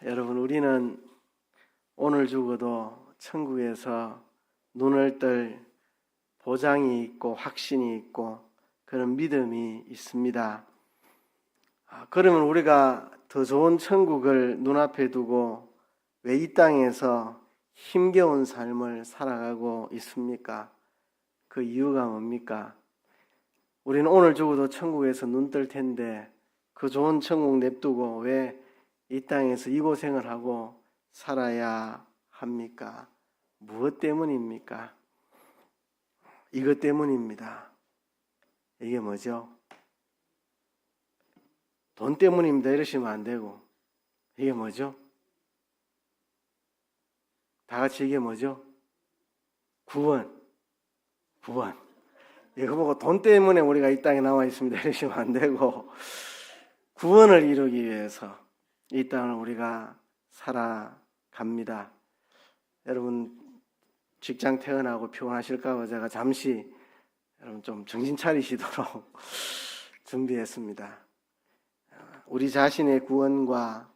여러분, 우리는 오늘 죽어도 천국에서 눈을 뜰 보장이 있고 확신이 있고 그런 믿음이 있습니다. 그러면 우리가 더 좋은 천국을 눈앞에 두고 왜 이 땅에서 힘겨운 삶을 살아가고 있습니까? 그 이유가 뭡니까? 우리는 오늘 죽어도 천국에서 눈 뜰 텐데 그 좋은 천국 냅두고 왜 이 땅에서 이 고생을 하고 살아야 합니까? 무엇 때문입니까? 이것 때문입니다. 이게 뭐죠? 돈 때문입니다. 이러시면 안 되고. 이게 뭐죠? 다 같이 이게 뭐죠? 구원. 이거 보고 돈 때문에 우리가 이 땅에 나와 있습니다. 이러시면 안 되고, 구원을 이루기 위해서 이 땅을 우리가 살아갑니다. 여러분, 직장 퇴근하고 피곤하실까 봐 제가 잠시 여러분 좀 정신 차리시도록 준비했습니다. 우리 자신의 구원과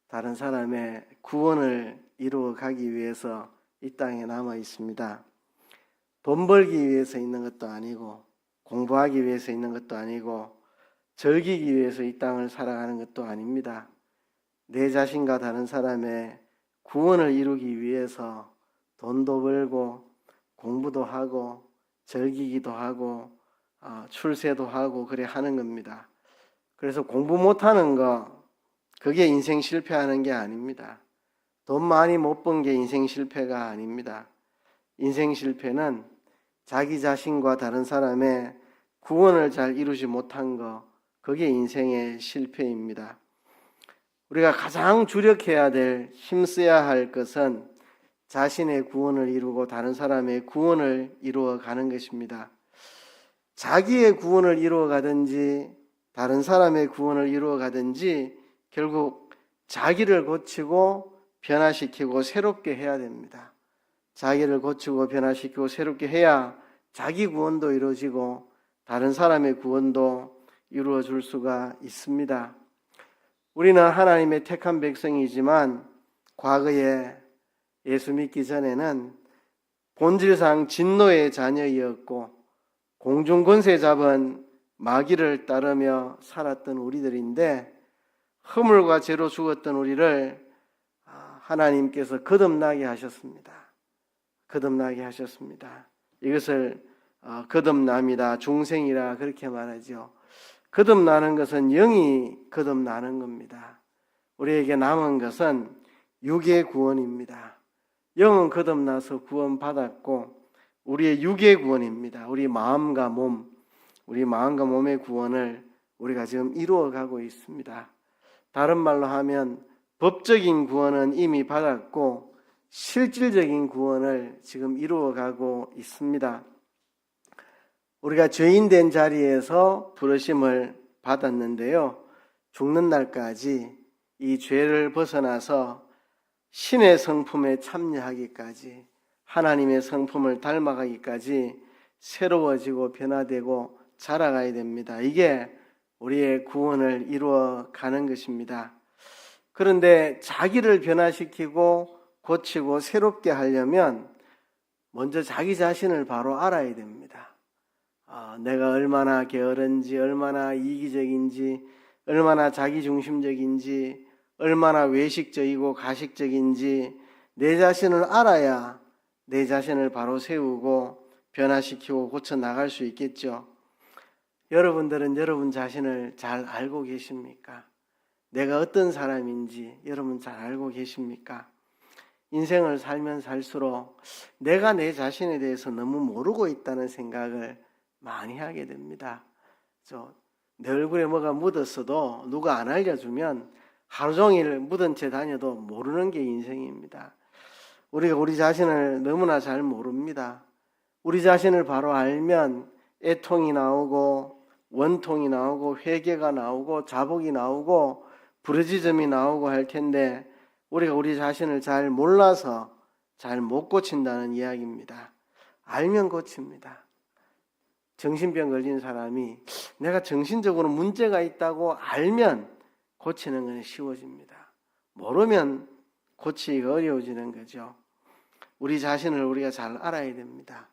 다른 사람의 구원을 이루어 가기 위해서 이 땅에 남아 있습니다. 돈 벌기 위해서 있는 것도 아니고, 공부하기 위해서 있는 것도 아니고, 즐기기 위해서 이 땅을 살아가는 것도 아닙니다. 내 자신과 다른 사람의 구원을 이루기 위해서 돈도 벌고 공부도 하고 즐기기도 하고 출세도 하고 그래 하는 겁니다. 그래서 공부 못하는 거, 그게 인생 실패하는 게 아닙니다. 돈 많이 못 번 게 인생 실패가 아닙니다. 인생 실패는 자기 자신과 다른 사람의 구원을 잘 이루지 못한 거, 그게 인생의 실패입니다. 우리가 가장 주력해야 될, 힘써야 할 것은 자신의 구원을 이루고 다른 사람의 구원을 이루어 가는 것입니다. 자기의 구원을 이루어 가든지 다른 사람의 구원을 이루어 가든지 결국 자기를 고치고 변화시키고 새롭게 해야 됩니다. 자기를 고치고 변화시키고 새롭게 해야 자기 구원도 이루어지고 다른 사람의 구원도 이루어 줄 수가 있습니다. 우리는 하나님의 택한 백성이지만 과거에 예수 믿기 전에는 본질상 진노의 자녀이었고 공중 권세 잡은 마귀를 따르며 살았던 우리들인데, 허물과 죄로 죽었던 우리를 하나님께서 거듭나게 하셨습니다. 거듭나게 하셨습니다. 이것을 거듭남이다, 중생이라 그렇게 말하죠. 거듭나는 것은 영이 거듭나는 겁니다. 우리에게 남은 것은 육의 구원입니다. 영은 거듭나서 구원받았고 우리의 육의 구원입니다. 우리 마음과 몸의 구원을 우리가 지금 이루어가고 있습니다. 다른 말로 하면 법적인 구원은 이미 받았고 실질적인 구원을 지금 이루어가고 있습니다. 우리가 죄인 된 자리에서 부르심을 받았는데요, 죽는 날까지 이 죄를 벗어나서 신의 성품에 참여하기까지, 하나님의 성품을 닮아가기까지 새로워지고 변화되고 자라가야 됩니다. 이게 우리의 구원을 이루어 가는 것입니다. 그런데 자기를 변화시키고 고치고 새롭게 하려면 먼저 자기 자신을 바로 알아야 됩니다. 내가 얼마나 게으른지, 얼마나 이기적인지, 얼마나 자기중심적인지, 얼마나 외식적이고 가식적인지 내 자신을 알아야 내 자신을 바로 세우고 변화시키고 고쳐 나갈 수 있겠죠. 여러분들은 여러분 자신을 잘 알고 계십니까? 내가 어떤 사람인지 여러분 잘 알고 계십니까? 인생을 살면 살수록 내가 내 자신에 대해서 너무 모르고 있다는 생각을 많이 하게 됩니다. 내 얼굴에 뭐가 묻었어도 누가 안 알려주면 하루 종일 묻은 채 다녀도 모르는 게 인생입니다. 우리가 우리 자신을 너무나 잘 모릅니다. 우리 자신을 바로 알면 애통이 나오고 원통이 나오고 회개가 나오고 자복이 나오고 부르짖음이 나오고 할 텐데, 우리가 우리 자신을 잘 몰라서 잘 못 고친다는 이야기입니다. 알면 고칩니다. 정신병 걸린 사람이 내가 정신적으로 문제가 있다고 알면 고치는 건 쉬워집니다. 모르면 고치기가 어려워지는 거죠. 우리 자신을 우리가 잘 알아야 됩니다.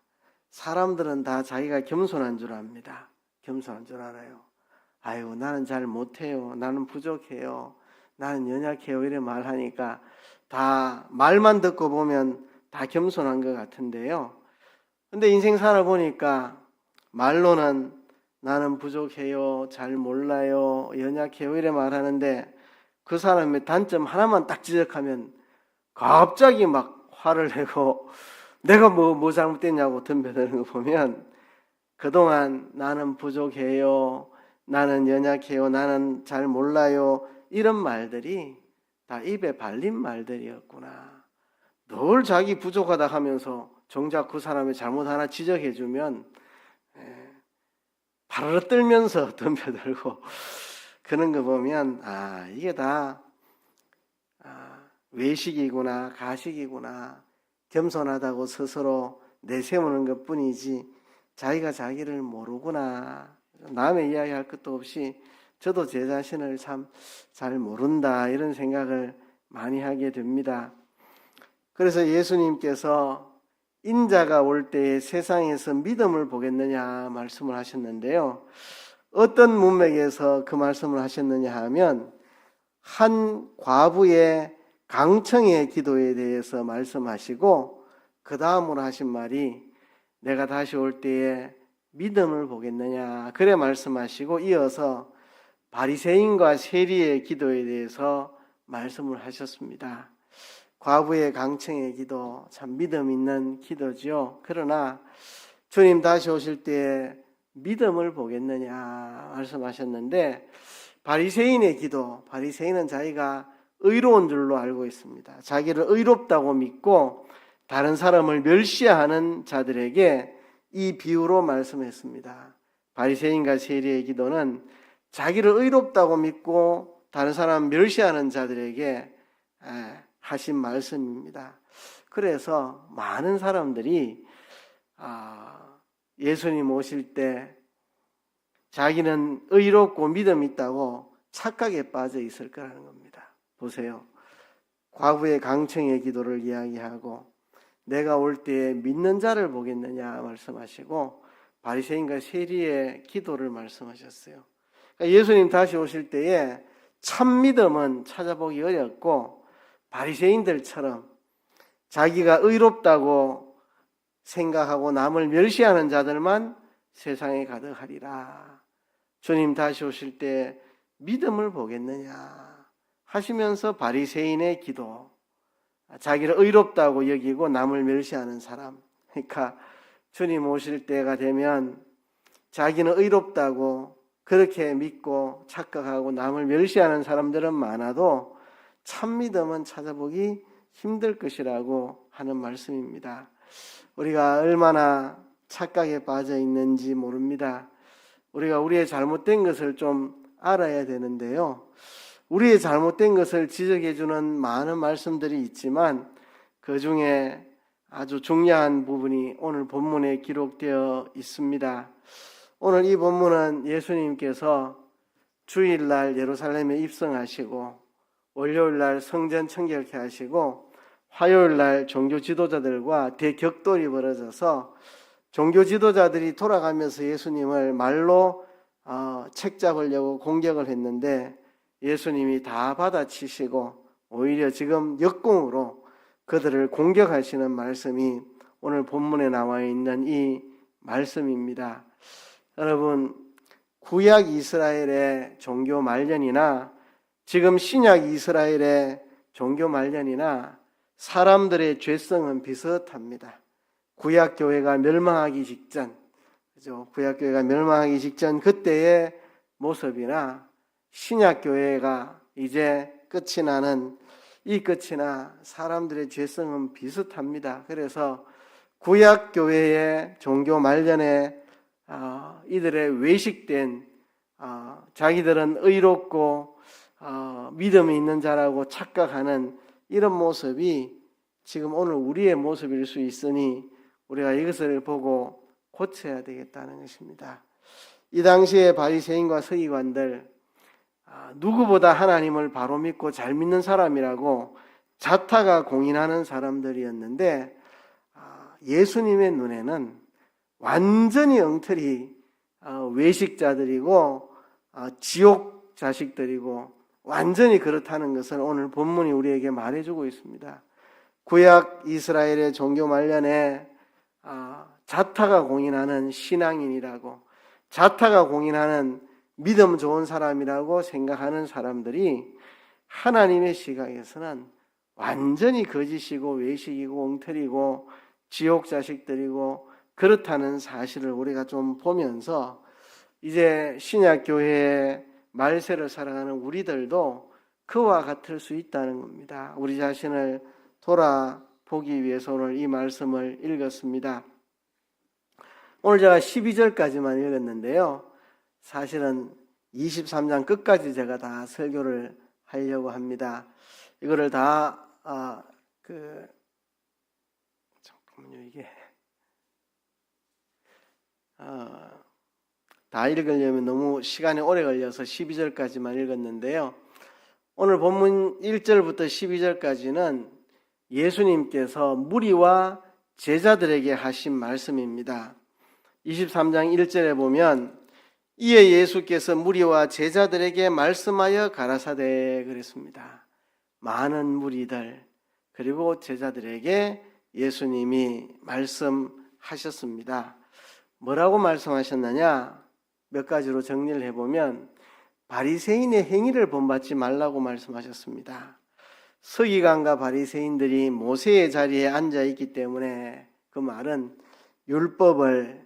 사람들은 다 자기가 겸손한 줄 압니다. 겸손한 줄 알아요. 아유, 나는 잘 못해요. 나는 부족해요. 나는 연약해요. 이래 말하니까 다 말만 듣고 보면 다 겸손한 것 같은데요. 근데 인생 살아보니까 말로는 나는 부족해요. 잘 몰라요. 연약해요. 이래 말하는데 그 사람의 단점 하나만 딱 지적하면 갑자기 막 화를 내고 내가 뭐 잘못됐냐고 덤벼드는 거 보면 그동안 나는 부족해요. 나는 연약해요. 나는 잘 몰라요. 이런 말들이 다 입에 발린 말들이었구나. 늘 자기 부족하다 하면서 정작 그 사람의 잘못 하나 지적해주면 바르르 떨면서 덤벼들고 그런 거 보면 이게 다 외식이구나, 가식이구나. 겸손하다고 스스로 내세우는 것 뿐이지 자기가 자기를 모르구나. 남의 이야기할 것도 없이 저도 제 자신을 참 잘 모른다 이런 생각을 많이 하게 됩니다. 그래서 예수님께서 인자가 올 때에 세상에서 믿음을 보겠느냐 말씀을 하셨는데요. 어떤 문맥에서 그 말씀을 하셨느냐 하면 한 과부의 강청의 기도에 대해서 말씀하시고 그 다음으로 하신 말이 내가 다시 올 때에 믿음을 보겠느냐 그래 말씀하시고 이어서 바리새인과 세리의 기도에 대해서 말씀을 하셨습니다. 과부의 강청의 기도 참 믿음 있는 기도죠. 그러나 주님 다시 오실 때에 믿음을 보겠느냐 말씀하셨는데 바리새인의 기도, 바리새인은 자기가 의로운 줄로 알고 있습니다. 자기를 의롭다고 믿고 다른 사람을 멸시하는 자들에게 이 비유로 말씀했습니다. 바리새인과 세리의 기도는 자기를 의롭다고 믿고 다른 사람 멸시하는 자들에게 하신 말씀입니다. 그래서 많은 사람들이 예수님 오실 때 자기는 의롭고 믿음 있다고 착각에 빠져 있을 거라는 겁니다. 보세요. 과부의 강청의 기도를 이야기하고 내가 올 때에 믿는 자를 보겠느냐 말씀하시고 바리새인과 세리의 기도를 말씀하셨어요. 그러니까 예수님 다시 오실 때에 참 믿음은 찾아보기 어렵고 바리새인들처럼 자기가 의롭다고 생각하고 남을 멸시하는 자들만 세상에 가득하리라. 주님 다시 오실 때 믿음을 보겠느냐 하시면서 바리새인의 기도, 자기를 의롭다고 여기고 남을 멸시하는 사람, 그러니까 주님 오실 때가 되면 자기는 의롭다고 그렇게 믿고 착각하고 남을 멸시하는 사람들은 많아도 참 믿음은 찾아보기 힘들 것이라고 하는 말씀입니다. 우리가 얼마나 착각에 빠져 있는지 모릅니다. 우리가 우리의 잘못된 것을 좀 알아야 되는데요. 우리의 잘못된 것을 지적해 주는 많은 말씀들이 있지만 그 중에 아주 중요한 부분이 오늘 본문에 기록되어 있습니다. 오늘 이 본문은 예수님께서 주일날 예루살렘에 입성하시고 월요일날 성전 청결케 하시고 화요일날 종교 지도자들과 대격돌이 벌어져서 종교 지도자들이 돌아가면서 예수님을 말로 책 잡으려고 공격을 했는데 예수님이 다 받아치시고 오히려 지금 역공으로 그들을 공격하시는 말씀이 오늘 본문에 나와 있는 이 말씀입니다. 여러분, 구약 이스라엘의 종교 말년이나 지금 신약 이스라엘의 종교 말년이나 사람들의 죄성은 비슷합니다. 구약 교회가 멸망하기 직전, 그죠? 구약 교회가 멸망하기 직전 그때의 모습이나 신약 교회가 이제 끝이 나는 이 끝이나 사람들의 죄성은 비슷합니다. 그래서 구약 교회의 종교 말년에 이들의 외식된 자기들은 의롭고 믿음이 있는 자라고 착각하는 이런 모습이 지금 오늘 우리의 모습일 수 있으니 우리가 이것을 보고 고쳐야 되겠다는 것입니다. 이 당시에 바리새인과 서기관들 누구보다 하나님을 바로 믿고 잘 믿는 사람이라고 자타가 공인하는 사람들이었는데 예수님의 눈에는 완전히 엉터리 외식자들이고 지옥 자식들이고 완전히 그렇다는 것을 오늘 본문이 우리에게 말해주고 있습니다. 구약 이스라엘의 종교 말년에 자타가 공인하는 신앙인이라고, 자타가 공인하는 믿음 좋은 사람이라고 생각하는 사람들이 하나님의 시각에서는 완전히 거짓이고 외식이고 엉터리고 지옥 자식들이고 그렇다는 사실을 우리가 좀 보면서 이제 신약교회의 말세를 살아가는 우리들도 그와 같을 수 있다는 겁니다. 우리 자신을 돌아보기 위해서 오늘 이 말씀을 읽었습니다. 오늘 제가 12절까지만 읽었는데요. 사실은 23장 끝까지 제가 다 설교를 하려고 합니다. 이거를 다 잠깐만요, 이게 다 읽으려면 너무 시간이 오래 걸려서 12절까지만 읽었는데요. 오늘 본문 1절부터 12절까지는 예수님께서 무리와 제자들에게 하신 말씀입니다. 23장 1절에 보면 이에 예수께서 무리와 제자들에게 말씀하여 가라사대 그랬습니다. 많은 무리들 그리고 제자들에게 예수님이 말씀하셨습니다. 뭐라고 말씀하셨느냐? 몇 가지로 정리를 해보면 바리새인의 행위를 본받지 말라고 말씀하셨습니다. 서기관과 바리새인들이 모세의 자리에 앉아있기 때문에 그 말은 율법을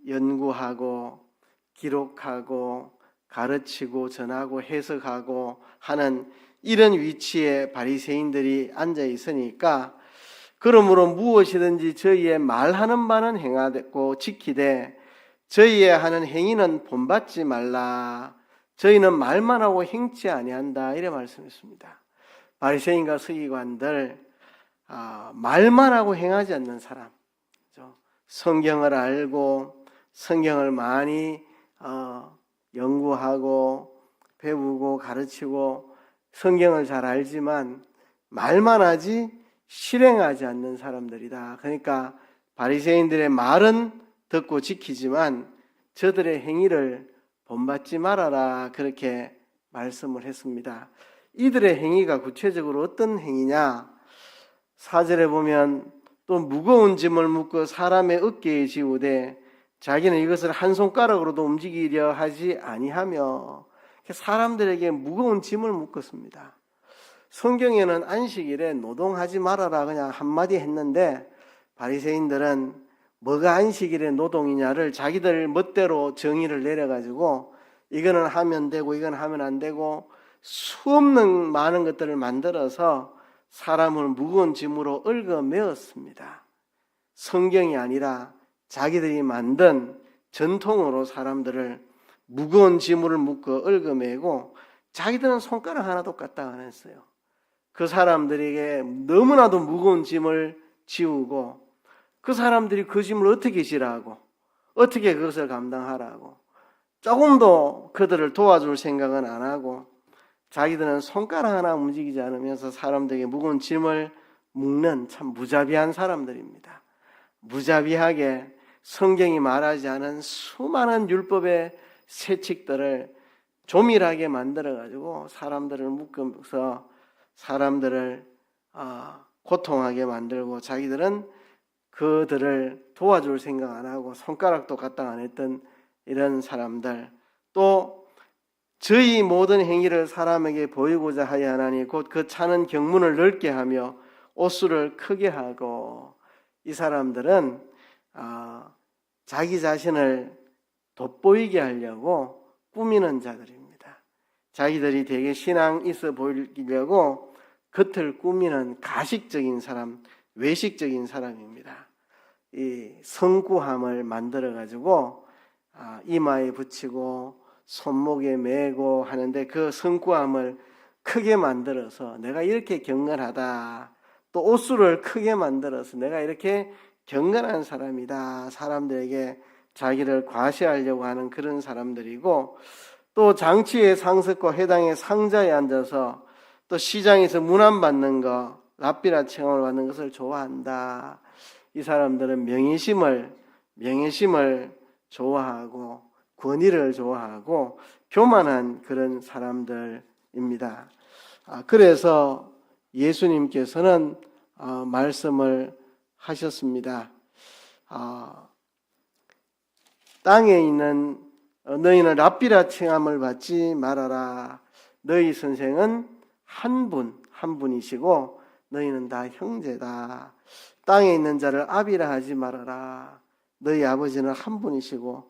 연구하고 기록하고 가르치고 전하고 해석하고 하는 이런 위치에 바리새인들이 앉아 있으니까 그러므로 무엇이든지 저희의 말하는 바는 행하고 지키되 저희의 하는 행위는 본받지 말라. 저희는 말만 하고 행치 아니한다. 이래 말씀했습니다. 바리새인과 서기관들 말만 하고 행하지 않는 사람, 성경을 알고 성경을 많이 연구하고 배우고 가르치고 성경을 잘 알지만 말만 하지 실행하지 않는 사람들이다. 그러니까 바리새인들의 말은 듣고 지키지만 저들의 행위를 본받지 말아라. 그렇게 말씀을 했습니다. 이들의 행위가 구체적으로 어떤 행위냐? 4절에 보면 또 무거운 짐을 묶어 사람의 어깨에 지우되 자기는 이것을 한 손가락으로도 움직이려 하지 아니하며 사람들에게 무거운 짐을 묶었습니다. 성경에는 안식일에 노동하지 말아라 그냥 한마디 했는데 바리새인들은 뭐가 안식일의 노동이냐를 자기들 멋대로 정의를 내려가지고 이거는 하면 되고 이건 하면 안 되고 수없는 많은 것들을 만들어서 사람을 무거운 짐으로 얽어매었습니다. 성경이 아니라 자기들이 만든 전통으로 사람들을 무거운 짐을 묶어 얽어매고 자기들은 손가락 하나도 까딱 안 했어요. 그 사람들에게 너무나도 무거운 짐을 지우고 그 사람들이 그 짐을 어떻게 지라고 어떻게 그것을 감당하라고 조금도 그들을 도와줄 생각은 안 하고 자기들은 손가락 하나 움직이지 않으면서 사람들에게 무거운 짐을 묶는 참 무자비한 사람들입니다. 무자비하게 성경이 말하지 않은 수많은 율법의 세칙들을 조밀하게 만들어가지고 사람들을 묶어서 사람들을 고통하게 만들고 자기들은 그들을 도와줄 생각 안 하고 손가락도 까딱 안 했던 이런 사람들, 또 저희 모든 행위를 사람에게 보이고자 하여 하나니 곧 그 차는 경문을 넓게 하며 옷수를 크게 하고, 이 사람들은 자기 자신을 돋보이게 하려고 꾸미는 자들입니다. 자기들이 되게 신앙 있어 보이려고 겉을 꾸미는 가식적인 사람, 외식적인 사람입니다. 이 성구함을 만들어 가지고 이마에 붙이고 손목에 매고 하는데 그 성구함을 크게 만들어서 내가 이렇게 경건하다, 또 옷수를 크게 만들어서 내가 이렇게 경건한 사람이다, 사람들에게 자기를 과시하려고 하는 그런 사람들이고, 또 장치의 상석과 회당의 상자에 앉아서 또 시장에서 문안 받는 거, 랍비라 칭함을 받는 것을 좋아한다. 이 사람들은 명예심을 좋아하고 권위를 좋아하고 교만한 그런 사람들입니다. 그래서 예수님께서는 말씀을 하셨습니다. 땅에 있는 너희는 랍비라 칭함을 받지 말아라. 너희 선생은 한 분이시고 너희는 다 형제다. 땅에 있는 자를 아비라 하지 말아라. 너희 아버지는 한 분이시고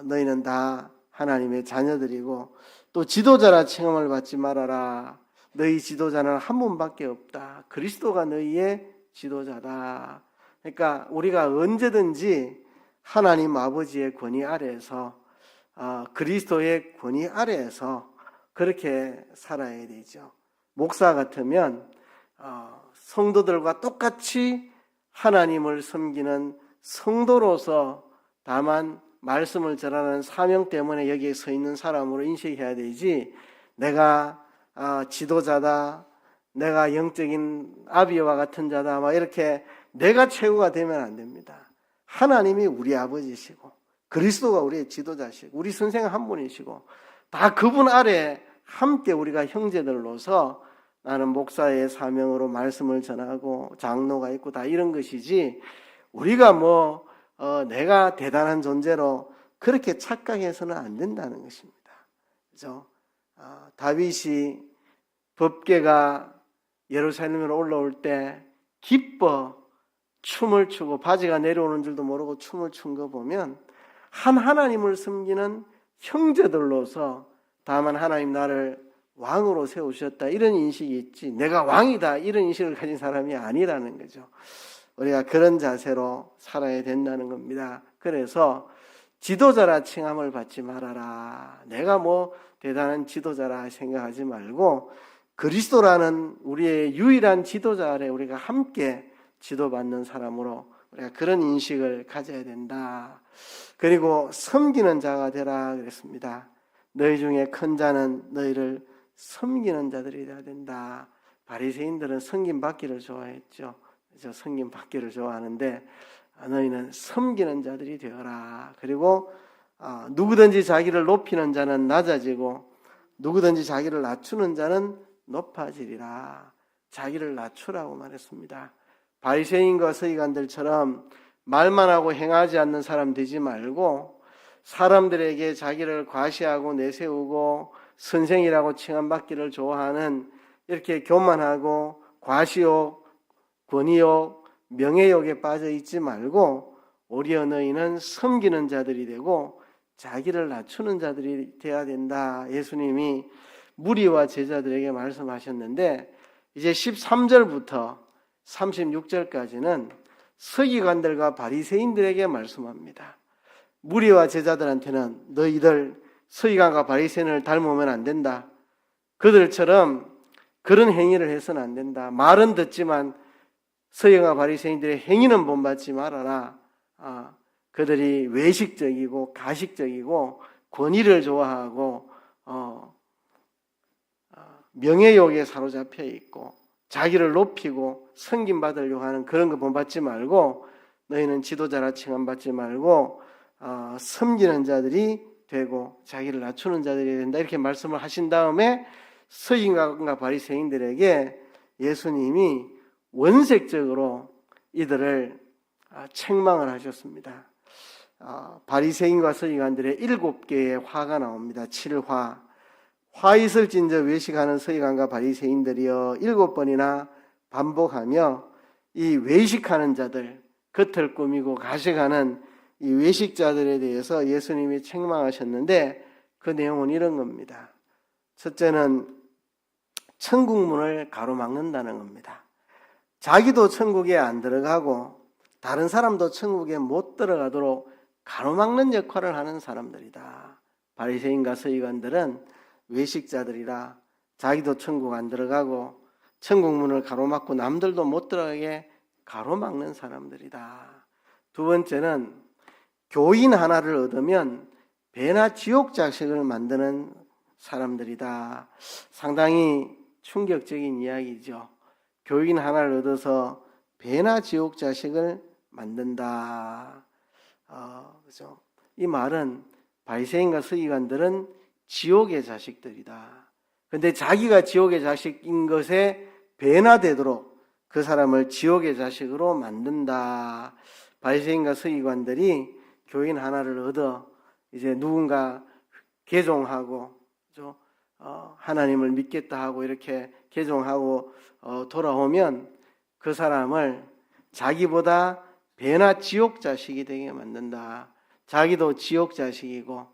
너희는 다 하나님의 자녀들이고 또 지도자라 칭함을 받지 말아라. 너희 지도자는 한 분밖에 없다. 그리스도가 너희의 지도자다. 그러니까 우리가 언제든지 하나님 아버지의 권위 아래에서 그리스도의 권위 아래에서 그렇게 살아야 되죠. 목사 같으면 성도들과 똑같이 하나님을 섬기는 성도로서 다만 말씀을 전하는 사명 때문에 여기에 서 있는 사람으로 인식해야 되지, 내가 지도자다, 내가 영적인 아비와 같은 자다, 막 이렇게 내가 최고가 되면 안 됩니다. 하나님이 우리 아버지시고 그리스도가 우리의 지도자시고 우리 선생 한 분이시고 다 그분 아래 함께 우리가 형제들로서 나는 목사의 사명으로 말씀을 전하고 장로가 있고 다 이런 것이지, 우리가 내가 대단한 존재로 그렇게 착각해서는 안 된다는 것입니다. 그죠? 다윗이 법궤가 예루살렘으로 올라올 때 기뻐 춤을 추고 바지가 내려오는 줄도 모르고 춤을 춘 거 보면 하나님을 섬기는 형제들로서 다만 하나님 나를 왕으로 세우셨다 이런 인식이 있지, 내가 왕이다 이런 인식을 가진 사람이 아니라는 거죠. 우리가 그런 자세로 살아야 된다는 겁니다. 그래서 지도자라 칭함을 받지 말아라. 내가 대단한 지도자라 생각하지 말고 그리스도라는 우리의 유일한 지도자 아래 우리가 함께 지도받는 사람으로 우리가 그런 인식을 가져야 된다. 그리고 섬기는 자가 되라 그랬습니다. 너희 중에 큰 자는 너희를 섬기는 자들이 되어야 된다. 바리새인들은 섬김 받기를 좋아했죠. 그래서 섬김 받기를 좋아하는데 너희는 섬기는 자들이 되어라. 그리고 누구든지 자기를 높이는 자는 낮아지고 누구든지 자기를 낮추는 자는 높아지리라. 자기를 낮추라고 말했습니다. 바리새인과 서기관들처럼 말만 하고 행하지 않는 사람 되지 말고 사람들에게 자기를 과시하고 내세우고 선생이라고 칭함받기를 좋아하는 이렇게 교만하고 과시욕, 권위욕, 명예욕에 빠져 있지 말고 오히려 너희는 섬기는 자들이 되고 자기를 낮추는 자들이 되어야 된다. 예수님이 무리와 제자들에게 말씀하셨는데 이제 13절부터 36절까지는 서기관들과 바리새인들에게 말씀합니다. 무리와 제자들한테는 너희들 서기관과 바리새인을 닮으면 안 된다. 그들처럼 그런 행위를 해서는 안 된다. 말은 듣지만 서기관과 바리새인들의 행위는 본받지 말아라. 그들이 외식적이고 가식적이고 권위를 좋아하고 명예욕에 사로잡혀 있고 자기를 높이고 섬김받으려고 하는 그런 거 본받지 말고 너희는 지도자라 칭함받지 말고 섬기는 자들이 되고 자기를 낮추는 자들이 된다. 이렇게 말씀을 하신 다음에 서기관과 바리새인들에게 예수님이 원색적으로 이들을 책망을 하셨습니다. 바리새인과 서기관들의 7개의 화가 나옵니다. 7화. 화 있을진저 외식하는 서기관과 바리새인들이여 7번이나 반복하며 이 외식하는 자들, 겉을 꾸미고 가식하는 이 외식자들에 대해서 예수님이 책망하셨는데 그 내용은 이런 겁니다. 첫째는 천국문을 가로막는다는 겁니다. 자기도 천국에 안 들어가고 다른 사람도 천국에 못 들어가도록 가로막는 역할을 하는 사람들이다. 바리새인과 서기관들은 외식자들이라 자기도 천국 안 들어가고 천국문을 가로막고 남들도 못 들어가게 가로막는 사람들이다. 두 번째는 교인 하나를 얻으면 배나 지옥 자식을 만드는 사람들이다. 상당히 충격적인 이야기죠. 교인 하나를 얻어서 배나 지옥 자식을 만든다. 그죠? 이 말은 바리새인과 서기관들은 지옥의 자식들이다. 근데 자기가 지옥의 자식인 것에 변화되도록 그 사람을 지옥의 자식으로 만든다. 바리새인과 서기관들이 교인 하나를 얻어 이제 누군가 개종하고 하나님을 믿겠다 하고 이렇게 개종하고 돌아오면 그 사람을 자기보다 배나 지옥 자식이 되게 만든다. 자기도 지옥 자식이고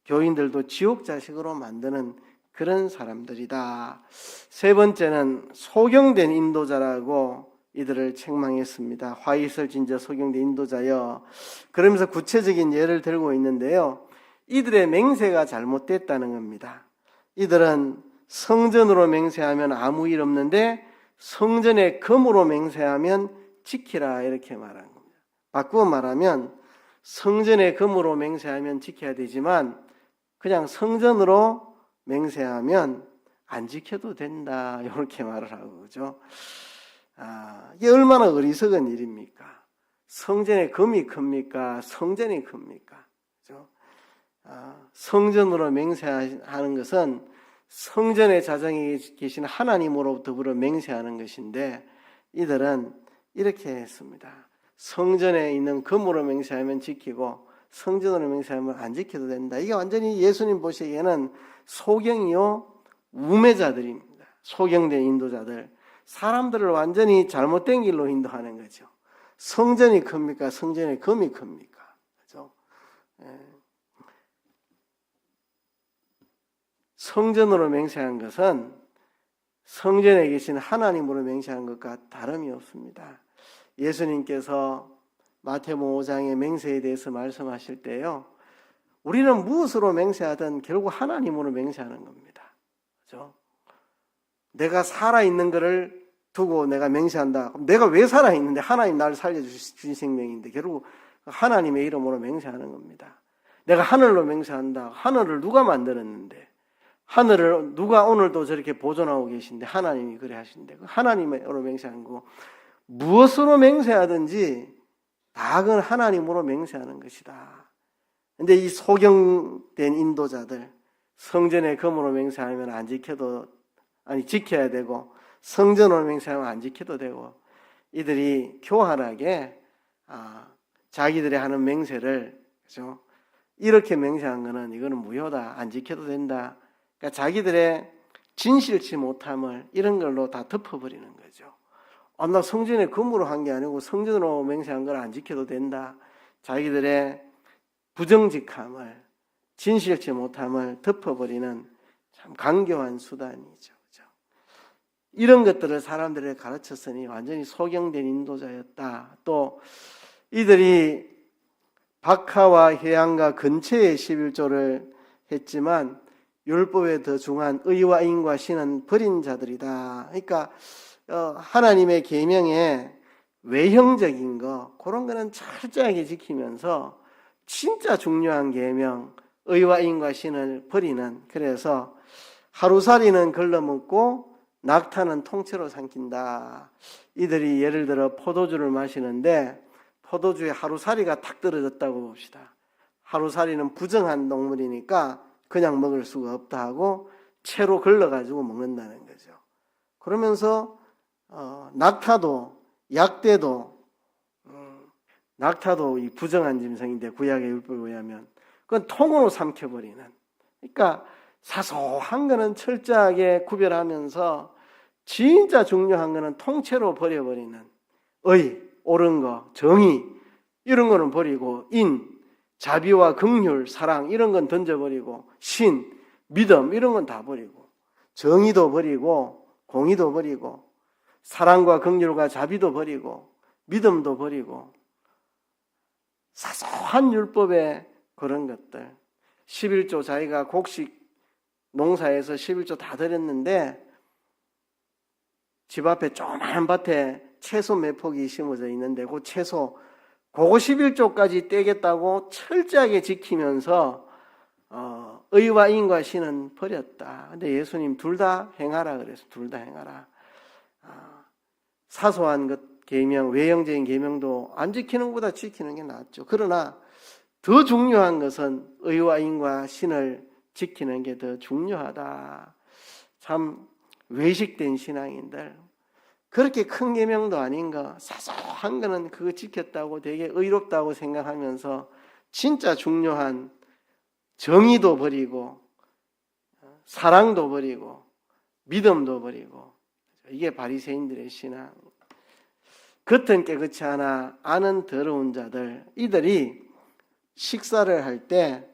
교인들도 지옥 자식으로 만드는 그런 사람들이다. 세 번째는 소경된 인도자라고 이들을 책망했습니다. 화이설 진저 소경된 인도자여. 그러면서 구체적인 예를 들고 있는데요. 이들의 맹세가 잘못됐다는 겁니다. 이들은 성전으로 맹세하면 아무 일 없는데 성전의 금으로 맹세하면 지키라 이렇게 말한 겁니다. 바꾸어 말하면 성전의 금으로 맹세하면 지켜야 되지만 그냥 성전으로 맹세하면 안 지켜도 된다 이렇게 말을 하고 그죠? 이게 얼마나 어리석은 일입니까? 성전의 금이 큽니까? 성전이 큽니까? 그죠? 성전으로 맹세하는 것은 성전의 자정에 계신 하나님으로 더불어 맹세하는 것인데 이들은 이렇게 했습니다. 성전에 있는 금으로 맹세하면 지키고 성전으로 맹세하면 안 지켜도 된다. 이게 완전히 예수님 보시기에는 소경이요 우매자들입니다. 소경된 인도자들. 사람들을 완전히 잘못된 길로 인도하는 거죠. 성전이 큽니까? 성전의 금이 큽니까? 그죠? 성전으로 맹세한 것은 성전에 계신 하나님으로 맹세한 것과 다름이 없습니다. 예수님께서 마태복음 5장의 맹세에 대해서 말씀하실 때요. 우리는 무엇으로 맹세하든 결국 하나님으로 맹세하는 겁니다. 그죠? 내가 살아있는 것을 두고 내가 맹세한다. 그럼 내가 왜 살아있는데 하나님 나를 살려주신 생명인데 결국 하나님의 이름으로 맹세하는 겁니다. 내가 하늘로 맹세한다. 하늘을 누가 만들었는데 하늘을 누가 오늘도 저렇게 보존하고 계신데 하나님이 그래 하신데 하나님으로 맹세하는 거 무엇으로 맹세하든지 다 그건 하나님으로 맹세하는 것이다. 근데 이 소경된 인도자들 성전의 금으로 맹세하면 안 지켜도 지켜야 되고 성전으로 맹세하면 안 지켜도 되고 이들이 교활하게 자기들이 하는 맹세를 그죠? 이렇게 맹세한 거는 이거는 무효다. 안 지켜도 된다. 그러니까 자기들의 진실치 못함을 이런 걸로 다 덮어버리는 거죠. 나 성전에 금으로 한 게 아니고 성전으로 맹세한 걸 안 지켜도 된다. 자기들의 부정직함을 진실치 못함을 덮어버리는 참 강교한 수단이죠. 그렇죠? 이런 것들을 사람들에게 가르쳤으니 완전히 소경된 인도자였다. 또 이들이 박하와 해양과 근처에 11조를 했지만 율법에 더 중한 의와 인과 신은 버린 자들이다. 그러니까 하나님의 계명에 외형적인 거 그런 거는 철저하게 지키면서 진짜 중요한 계명 의와 인과 신을 버리는 그래서 하루살이는 걸러먹고 낙타는 통째로 삼킨다. 이들이 예를 들어 포도주를 마시는데 포도주에 하루살이가 탁 떨어졌다고 봅시다. 하루살이는 부정한 동물이니까 그냥 먹을 수가 없다 하고 채로 걸러가지고 먹는다는 거죠. 그러면서 낙타도 약대도 낙타도 이 부정한 짐승인데 구약의 율법에 의하면 그건 통으로 삼켜버리는 그러니까 사소한 거는 철저하게 구별하면서 진짜 중요한 거는 통째로 버려버리는 옳은 거, 정의 이런 거는 버리고 자비와 긍휼, 사랑 이런 건 던져버리고 믿음 이런 건 다 버리고 정의도 버리고 공의도 버리고 사랑과 긍휼과 자비도 버리고 믿음도 버리고 사소한 율법의 그런 것들 11조 자기가 곡식 농사에서 11조 다 드렸는데 집 앞에 조그마한 밭에 채소 몇 폭이 심어져 있는데 그 채소 그거 11조까지 떼겠다고 철저하게 지키면서 의와 인과 신은 버렸다. 근데 예수님 둘 다 행하라 그래서 둘 다 행하라. 사소한 것 계명, 외형적인 계명도 안 지키는 것보다 지키는 게 낫죠. 그러나 더 중요한 것은 의와 인과 신을 지키는 게 더 중요하다. 참 외식된 신앙인들, 그렇게 큰 계명도 아닌 거, 사소한 거는 그거 지켰다고 되게 의롭다고 생각하면서 진짜 중요한 정의도 버리고 사랑도 버리고 믿음도 버리고, 이게 바리새인들의 신앙. 겉은 깨끗이 하나 안은 더러운 자들, 이들이 식사를 할 때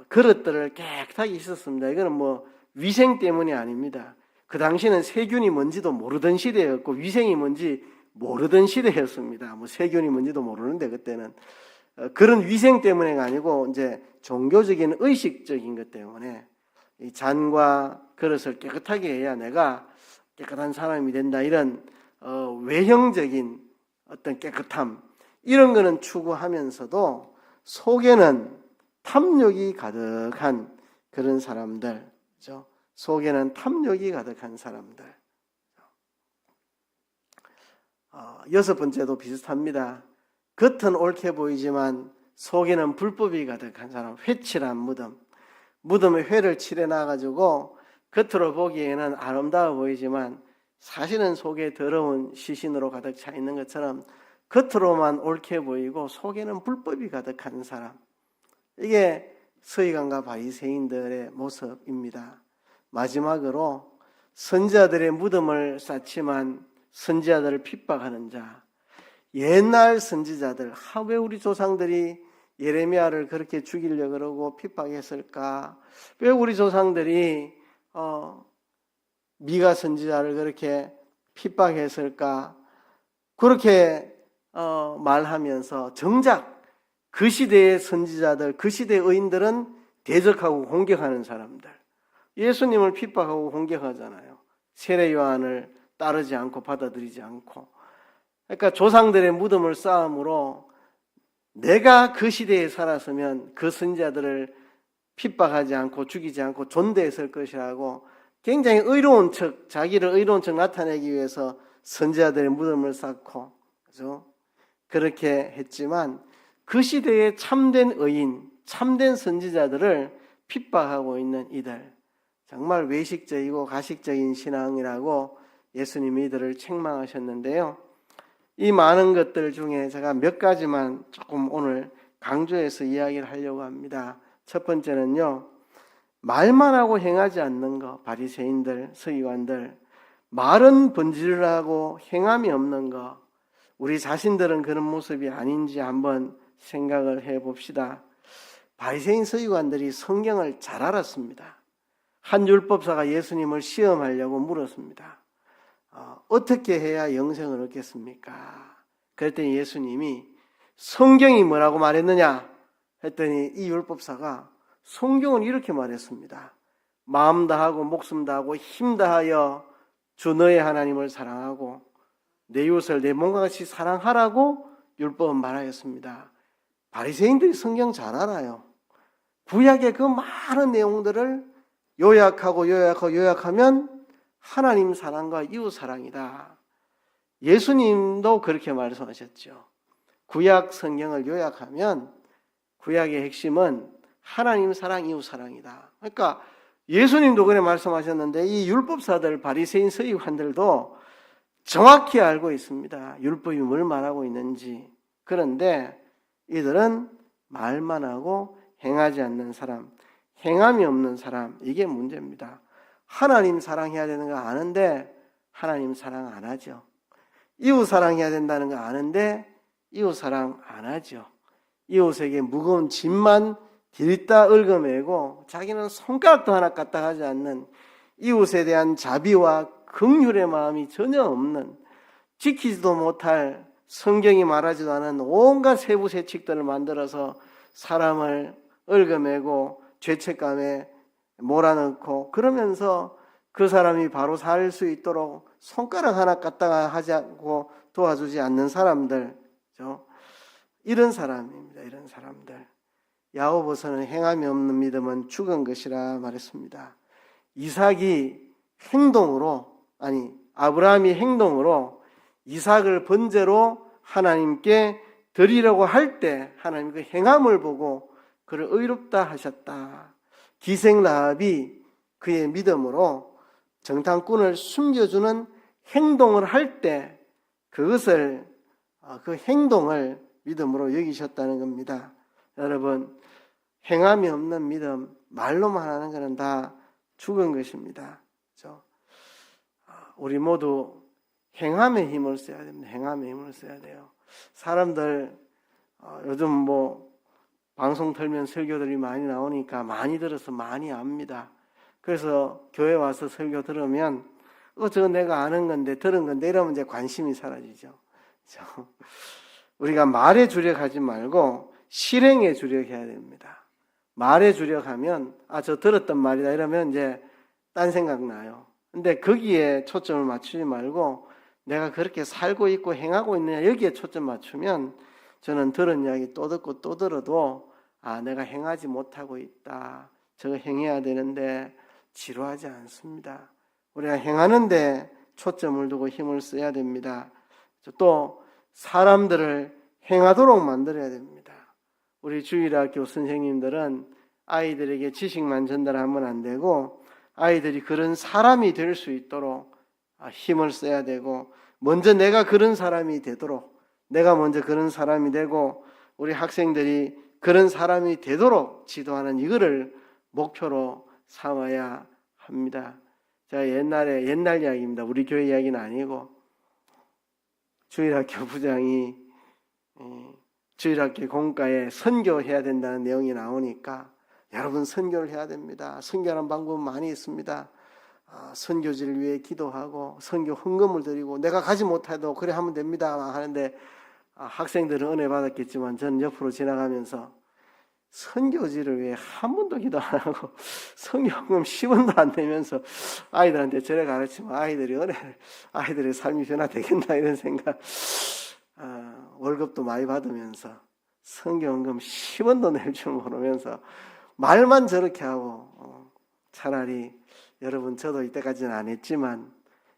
그릇들을 깨끗하게 씻었습니다. 이거는 뭐 위생 때문이 아닙니다. 그 당시는 세균이 뭔지도 모르던 시대였고 위생이 뭔지 모르던 시대였습니다. 뭐 세균이 뭔지도 모르는데 그때는 그런 위생 때문에가 아니고 이제 종교적인 의식적인 것 때문에 이 잔과 그릇을 깨끗하게 해야 내가 깨끗한 사람이 된다, 이런 외형적인 어떤 깨끗함, 이런 거는 추구하면서도 속에는 탐욕이 가득한 그런 사람들, 그렇죠? 속에는 탐욕이 가득한 사람들. 여섯 번째도 비슷합니다. 겉은 옳게 보이지만 속에는 불법이 가득한 사람, 회칠한 무덤. 무덤에 회를 칠해놔가지고 겉으로 보기에는 아름다워 보이지만 사실은 속에 더러운 시신으로 가득 차 있는 것처럼 겉으로만 옳게 보이고 속에는 불법이 가득한 사람. 이게 서기관과 바리새인들의 모습입니다. 마지막으로 선지자들의 무덤을 쌓지만 선지자들을 핍박하는 자. 옛날 선지자들, 왜 우리 조상들이 예레미야를 그렇게 죽이려고 그러고 핍박했을까? 왜 우리 조상들이 미가 선지자를 그렇게 핍박했을까? 그렇게 말하면서 정작 그 시대의 선지자들, 그 시대의 의인들은 대적하고 공격하는 사람들. 예수님을 핍박하고 공격하잖아요. 세례 요한을 따르지 않고 받아들이지 않고. 그러니까 조상들의 무덤을 쌓음으로 내가 그 시대에 살았으면 그 선지자들을 핍박하지 않고 죽이지 않고 존대했을 것이라고 굉장히 의로운 척, 자기를 의로운 척 나타내기 위해서 선지자들의 무덤을 쌓고, 그죠? 그렇게 했지만 그 시대의 참된 의인, 참된 선지자들을 핍박하고 있는 이들, 정말 외식적이고 가식적인 신앙이라고 예수님이 이들을 책망하셨는데요. 이 많은 것들 중에 제가 몇 가지만 조금 오늘 강조해서 이야기를 하려고 합니다. 첫 번째는요, 말만 하고 행하지 않는 거. 바리새인들, 서기관들, 말은 번지를 하고 행함이 없는 거. 우리 자신들은 그런 모습이 아닌지 한번 생각을 해봅시다. 바리새인 서기관들이 성경을 잘 알았습니다. 한 율법사가 예수님을 시험하려고 물었습니다. 어떻게 해야 영생을 얻겠습니까? 그랬더니 예수님이 성경이 뭐라고 말했느냐 했더니 이 율법사가 성경은 이렇게 말했습니다. 마음 다하고 목숨 다하고 힘 다하여 주 너의 하나님을 사랑하고 내 이웃을 내 몸과 같이 사랑하라고 율법은 말하였습니다. 바리새인들이 성경 잘 알아요. 구약의 그 많은 내용들을 요약하면 하나님 사랑과 이웃 사랑이다. 예수님도 그렇게 말씀하셨죠. 구약 성경을 요약하면 구약의 핵심은 하나님 사랑, 이웃 사랑이다. 그러니까 예수님도 그래 말씀하셨는데 이 율법사들, 바리새인 서기관들도 정확히 알고 있습니다. 율법이 뭘 말하고 있는지. 그런데 이들은 말만 하고 행하지 않는 사람, 행함이 없는 사람, 이게 문제입니다. 하나님 사랑해야 되는 거 아는데 하나님 사랑 안 하죠. 이웃 사랑해야 된다는 거 아는데 이웃 사랑 안 하죠. 이웃에게 무거운 짐만 들다 얽어매고 자기는 손가락도 하나 까딱하지 않는, 이웃에 대한 자비와 긍휼의 마음이 전혀 없는, 지키지도 못할, 성경이 말하지도 않은 온갖 세부 세칙들을 만들어서 사람을 얽어매고 죄책감에 몰아넣고, 그러면서 그 사람이 바로 살 수 있도록 손가락 하나 까딱 하지 않고 도와주지 않는 사람들, 그렇죠? 이런 사람입니다. 이런 사람들. 야고보서는 행함이 없는 믿음은 죽은 것이라 말했습니다. 아브라함이 행동으로 이삭을 번제로 하나님께 드리려고 할 때 하나님 그 행함을 보고 그를 의롭다 하셨다. 기생 라합이 그의 믿음으로 정탐꾼을 숨겨주는 행동을 할 때 그 행동을 믿음으로 여기셨다는 겁니다. 여러분, 행함이 없는 믿음, 말로만 하는 것은 다 죽은 것입니다. 그렇죠? 우리 모두 행함의 힘을 써야 됩니다. 행함의 힘을 써야 돼요. 사람들 요즘 방송 틀면 설교들이 많이 나오니까 많이 들어서 많이 압니다. 그래서 교회 와서 설교 들으면 저거 내가 아는 건데 들은 건데 이러면 이제 관심이 사라지죠. 그렇죠? 우리가 말에 주력하지 말고 실행에 주력해야 됩니다. 말에 주력하면 저 들었던 말이다 이러면 이제 딴 생각 나요. 근데 거기에 초점을 맞추지 말고 내가 그렇게 살고 있고 행하고 있느냐 여기에 초점 맞추면 저는 들은 이야기 또 듣고 또 들어도 내가 행하지 못하고 있다. 저거 행해야 되는데 지루하지 않습니다. 우리가 행하는데 초점을 두고 힘을 써야 됩니다. 또 사람들을 행하도록 만들어야 됩니다. 우리 주일학교 선생님들은 아이들에게 지식만 전달하면 안 되고 아이들이 그런 사람이 될 수 있도록 힘을 써야 되고 먼저 내가 그런 사람이 되도록 내가 먼저 그런 사람이 되고 우리 학생들이 그런 사람이 되도록 지도하는 이거를 목표로 삼아야 합니다. 제가 옛날 이야기입니다. 우리 교회 이야기는 아니고 주일학교 부장이 주일학교 공과에 선교해야 된다는 내용이 나오니까 여러분 선교를 해야 됩니다. 선교하는 방법은 많이 있습니다. 선교지를 위해 기도하고 선교 헌금을 드리고 내가 가지 못해도 그래 하면 됩니다 하는데 학생들은 은혜 받았겠지만 저는 옆으로 지나가면서 선교지를 위해 한 번도 기도 안 하고 선교 헌금 10원도 안 내면서 아이들한테 저래 가르치면 아이들의 삶이 변화되겠나 이런 생각. 월급도 많이 받으면서 선교 헌금 10원도 낼 줄 모르면서 말만 저렇게 하고 차라리 여러분 저도 이때까지는 안 했지만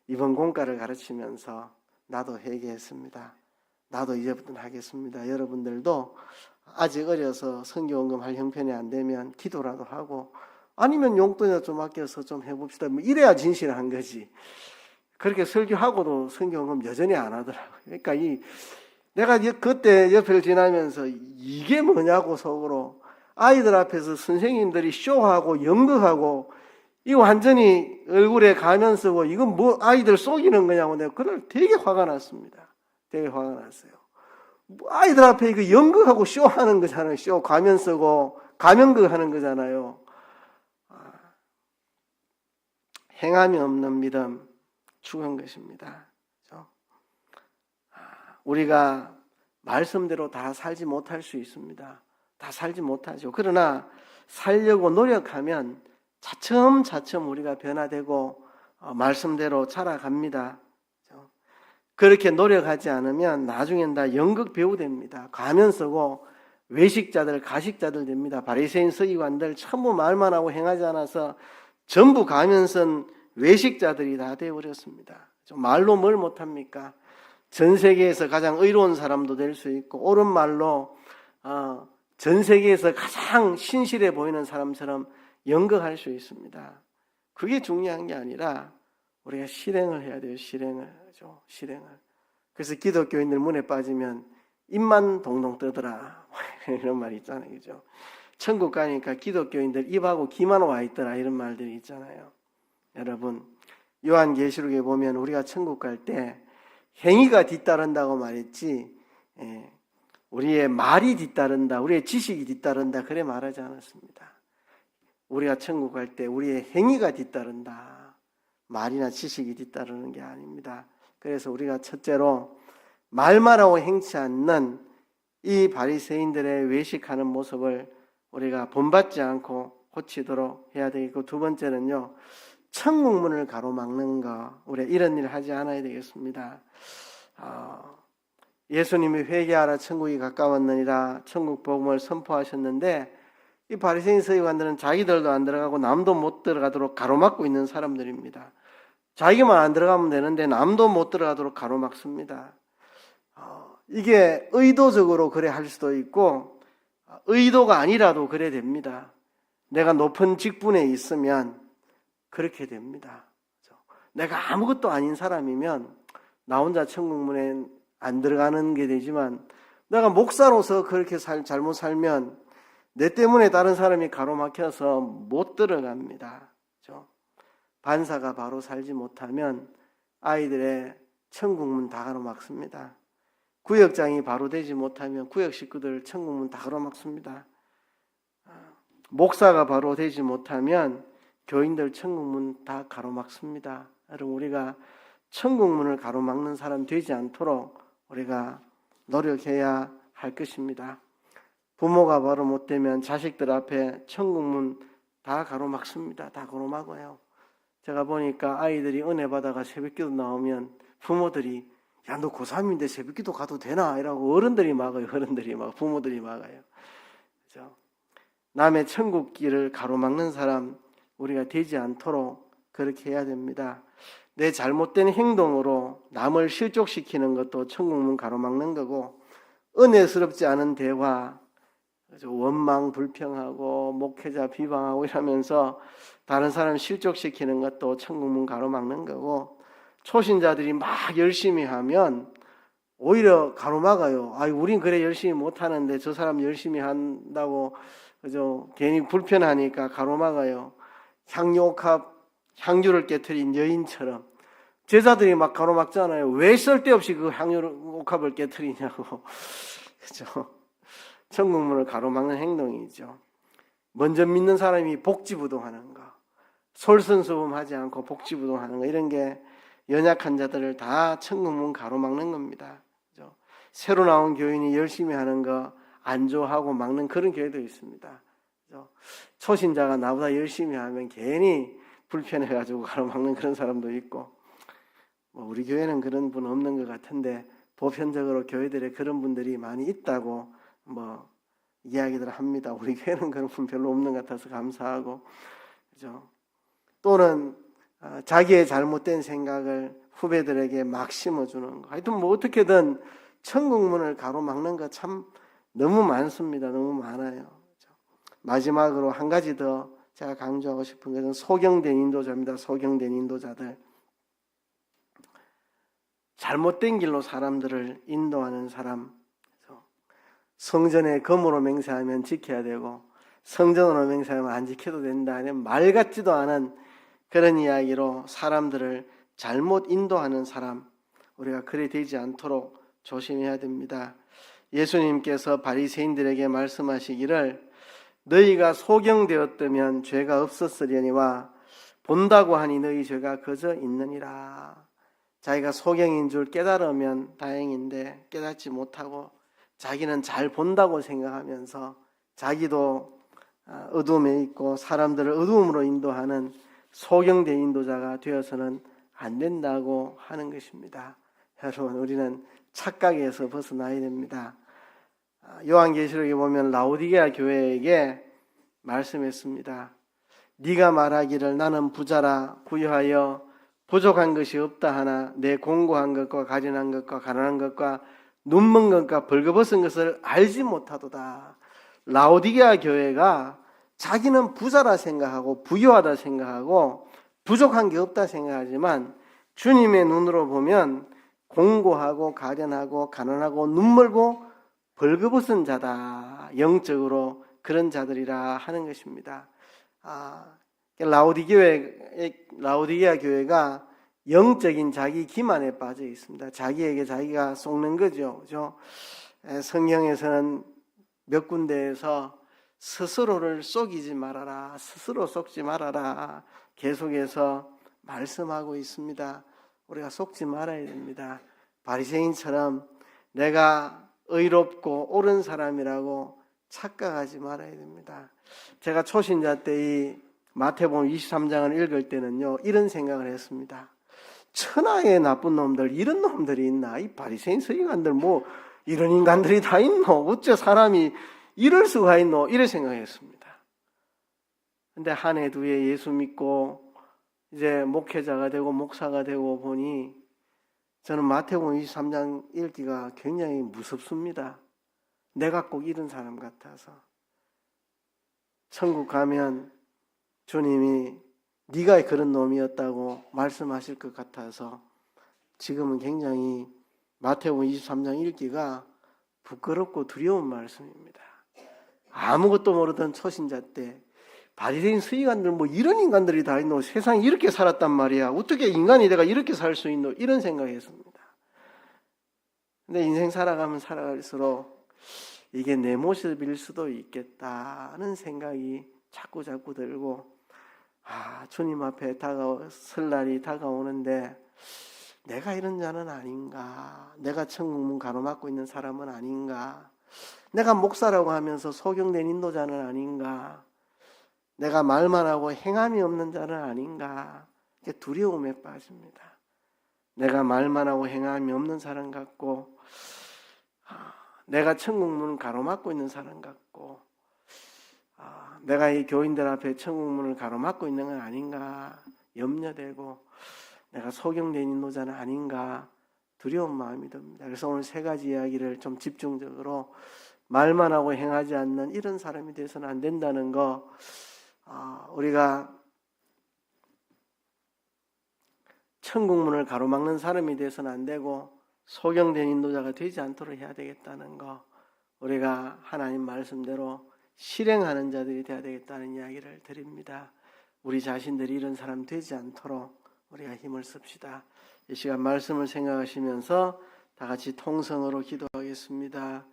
이번 공과를 가르치면서 나도 회개했습니다. 나도 이제부터는 하겠습니다. 여러분들도 아직 어려서 선교헌금 할 형편이 안 되면 기도라도 하고 아니면 용돈이라도 좀 아껴서 좀 해봅시다. 이래야 진실한 거지. 그렇게 설교하고도 선교헌금 여전히 안 하더라고요. 그러니까 내가 그때 옆을 지나면서 이게 뭐냐고 속으로 아이들 앞에서 선생님들이 쇼하고 연극하고 이거 완전히 얼굴에 가면 쓰고 이건 아이들 속이는 거냐고 내가 그날 되게 화가 났습니다. 되게 화가 났어요. 아이들 앞에 이거 연극하고 쇼하는 거잖아요. 쇼 가면 쓰고 가면극 하는 거잖아요. 행함이 없는 믿음 죽은 것입니다. 그렇죠? 우리가 말씀대로 다 살지 못할 수 있습니다. 다 살지 못하죠. 그러나 살려고 노력하면 차츰차츰 우리가 변화되고 말씀대로 자라갑니다. 그렇게 노력하지 않으면 나중엔 다 연극 배우 됩니다. 가면 쓰고 외식자들, 가식자들 됩니다. 바리새인 서기관들 전부 말만 하고 행하지 않아서 전부 가면 쓴 외식자들이 다 되어버렸습니다. 말로 뭘 못합니까? 전 세계에서 가장 의로운 사람도 될 수 있고 옳은 말로 전 세계에서 가장 신실해 보이는 사람처럼 연극할 수 있습니다. 그게 중요한 게 아니라 우리가 실행을 해야 돼요. 실행을. 그래서 기독교인들 문에 빠지면 입만 동동 뜨더라 이런 말이 있잖아요. 그죠? 천국 가니까 기독교인들 입하고 귀만 와 있더라 이런 말들이 있잖아요. 여러분 요한계시록에 보면 우리가 천국 갈 때 행위가 뒤따른다고 말했지 우리의 말이 뒤따른다, 우리의 지식이 뒤따른다 그래 말하지 않았습니다. 우리가 천국 갈 때 우리의 행위가 뒤따른다. 말이나 지식이 뒤따르는 게 아닙니다. 그래서 우리가 첫째로 말만 하고 행치 않는 이 바리새인들의 외식하는 모습을 우리가 본받지 않고 고치도록 해야 되겠고 두 번째는요. 천국문을 가로막는 거 우리가 이런 일을 하지 않아야 되겠습니다. 예수님이 회개하라 천국이 가까웠느니라 천국 복음을 선포하셨는데 이 바리새인 서기관들은 자기들도 안 들어가고 남도 못 들어가도록 가로막고 있는 사람들입니다. 자기만 안 들어가면 되는데 남도 못 들어가도록 가로막습니다. 이게 의도적으로 그래 할 수도 있고 의도가 아니라도 그래 됩니다. 내가 높은 직분에 있으면 그렇게 됩니다. 내가 아무것도 아닌 사람이면 나 혼자 천국문에 안 들어가는 게 되지만 내가 목사로서 그렇게 잘못 살면 내 때문에 다른 사람이 가로막혀서 못 들어갑니다. 반사가 바로 살지 못하면 아이들의 천국문 다 가로막습니다. 구역장이 바로 되지 못하면 구역 식구들 천국문 다 가로막습니다. 목사가 바로 되지 못하면 교인들 천국문 다 가로막습니다. 여러분, 우리가 천국문을 가로막는 사람 되지 않도록 우리가 노력해야 할 것입니다. 부모가 바로 못되면 자식들 앞에 천국문 다 가로막습니다. 다 가로막아요. 제가 보니까 아이들이 은혜 받아가 새벽기도 나오면 부모들이 야, 너 고3인데 새벽기도 가도 되나? 이라고 어른들이 막아요. 어른들이 막 부모들이 막아요. 그렇죠? 남의 천국길을 가로막는 사람 우리가 되지 않도록 그렇게 해야 됩니다. 내 잘못된 행동으로 남을 실족시키는 것도 천국문 가로막는 거고, 은혜스럽지 않은 대화, 원망 불평하고 목회자 비방하고 이러면서 다른 사람 실족시키는 것도 천국문 가로막는 거고, 초신자들이 막 열심히 하면 오히려 가로막아요. 우린 그래 열심히 못하는데 저 사람 열심히 한다고 그죠? 괜히 불편하니까 가로막아요. 향유를 깨트린 여인처럼 제자들이 막 가로막잖아요. 왜 쓸데없이 그 향유옥합을 깨트리냐고. 그죠? 천국문을 가로막는 행동이죠. 먼저 믿는 사람이 복지부동하는 거, 솔선수범하지 않고 복지부동하는 거, 이런 게 연약한 자들을 다 천국문 가로막는 겁니다. 그죠? 새로 나온 교인이 열심히 하는 거 안 좋아하고 막는 그런 교회도 있습니다. 그죠? 초신자가 나보다 열심히 하면 괜히 불편해가지고 가로막는 그런 사람도 있고, 우리 교회는 그런 분 없는 것 같은데 보편적으로 교회들에 그런 분들이 많이 있다고 이야기들 합니다. 우리 교회는 그런 분 별로 없는 것 같아서 감사하고, 그죠? 또는 자기의 잘못된 생각을 후배들에게 막 심어주는 거. 하여튼 어떻게든 천국문을 가로막는 거 참 너무 많습니다. 너무 많아요. 그죠? 마지막으로 한 가지 더 제가 강조하고 싶은 것은 소경된 인도자입니다. 소경된 인도자들. 잘못된 길로 사람들을 인도하는 사람. 성전에 검으로 맹세하면 지켜야 되고 성전으로 맹세하면 안 지켜도 된다. 말 같지도 않은 그런 이야기로 사람들을 잘못 인도하는 사람, 우리가 그래 되지 않도록 조심해야 됩니다. 예수님께서 바리새인들에게 말씀하시기를 너희가 소경되었다면 죄가 없었으려니와 본다고 하니 너희 죄가 그저 있느니라. 자기가 소경인 줄 깨달으면 다행인데 깨닫지 못하고 자기는 잘 본다고 생각하면서 자기도 어둠에 있고 사람들을 어둠으로 인도하는 소경된 인도자가 되어서는 안 된다고 하는 것입니다. 여러분, 우리는 착각에서 벗어나야 됩니다. 요한계시록에 보면 라오디게아 교회에게 말씀했습니다. 네가 말하기를 나는 부자라 부유하여 부족한 것이 없다 하나 내 공고한 것과 가련한 것과 가난한 것과 눈먼 것과 벌거벗은 것을 알지 못하도다. 라오디게아 교회가 자기는 부자라 생각하고 부유하다 생각하고 부족한 게 없다 생각하지만 주님의 눈으로 보면 공고하고 가련하고 가난하고 눈멀고 벌거벗은 자다. 영적으로 그런 자들이라 하는 것입니다. 라오디게아 교회가 영적인 자기 기만에 빠져 있습니다. 자기에게 자기가 속는 거죠. 그죠? 성경에서는 몇 군데에서 스스로를 속이지 말아라, 스스로 속지 말아라 계속해서 말씀하고 있습니다. 우리가 속지 말아야 됩니다. 바리새인처럼 내가 의롭고 옳은 사람이라고 착각하지 말아야 됩니다. 제가 초신자 때 이 마태복음 23장을 읽을 때는요, 이런 생각을 했습니다. 천하의 나쁜 놈들, 이런 놈들이 있나? 이 바리새인 서기관들 뭐 이런 인간들이 다 있노? 어째 사람이 이럴 수가 있노? 이래 생각했습니다. 근데 한 해 두 해 예수 믿고 이제 목회자가 되고 목사가 되고 보니 저는 마태복음 23장 읽기가 굉장히 무섭습니다. 내가 꼭 이런 사람 같아서. 천국 가면 주님이 네가 그런 놈이었다고 말씀하실 것 같아서 지금은 굉장히 마태복음 23장 읽기가 부끄럽고 두려운 말씀입니다. 아무것도 모르던 초신자 때 바리새인 서기관들 뭐 이런 인간들이 다 있노? 세상에 이렇게 살았단 말이야. 어떻게 인간이 내가 이렇게 살 수 있노? 이런 생각했습니다. 근데 인생 살아가면 살아갈수록 이게 내 모습일 수도 있겠다는 생각이 자꾸 들고, 주님 앞에 설날이 다가오는데 내가 이런 자는 아닌가? 내가 천국문 가로막고 있는 사람은 아닌가? 내가 목사라고 하면서 소경된 인도자는 아닌가? 내가 말만 하고 행함이 없는 자는 아닌가? 이렇게 두려움에 빠집니다. 내가 말만 하고 행함이 없는 사람 같고, 내가 천국문을 가로막고 있는 사람 같고, 내가 이 교인들 앞에 천국문을 가로막고 있는 건 아닌가 염려되고, 내가 소경된 인도자는 아닌가 두려운 마음이 듭니다. 그래서 오늘 세 가지 이야기를 좀 집중적으로, 말만 하고 행하지 않는 이런 사람이 돼서는 안 된다는 거, 우리가 천국문을 가로막는 사람이 돼서는 안 되고 소경된 인도자가 되지 않도록 해야 되겠다는 거, 우리가 하나님 말씀대로 실행하는 자들이 되어야 되겠다는 이야기를 드립니다. 우리 자신들이 이런 사람 되지 않도록 우리가 힘을 씁시다. 이 시간 말씀을 생각하시면서 다 같이 통성으로 기도하겠습니다.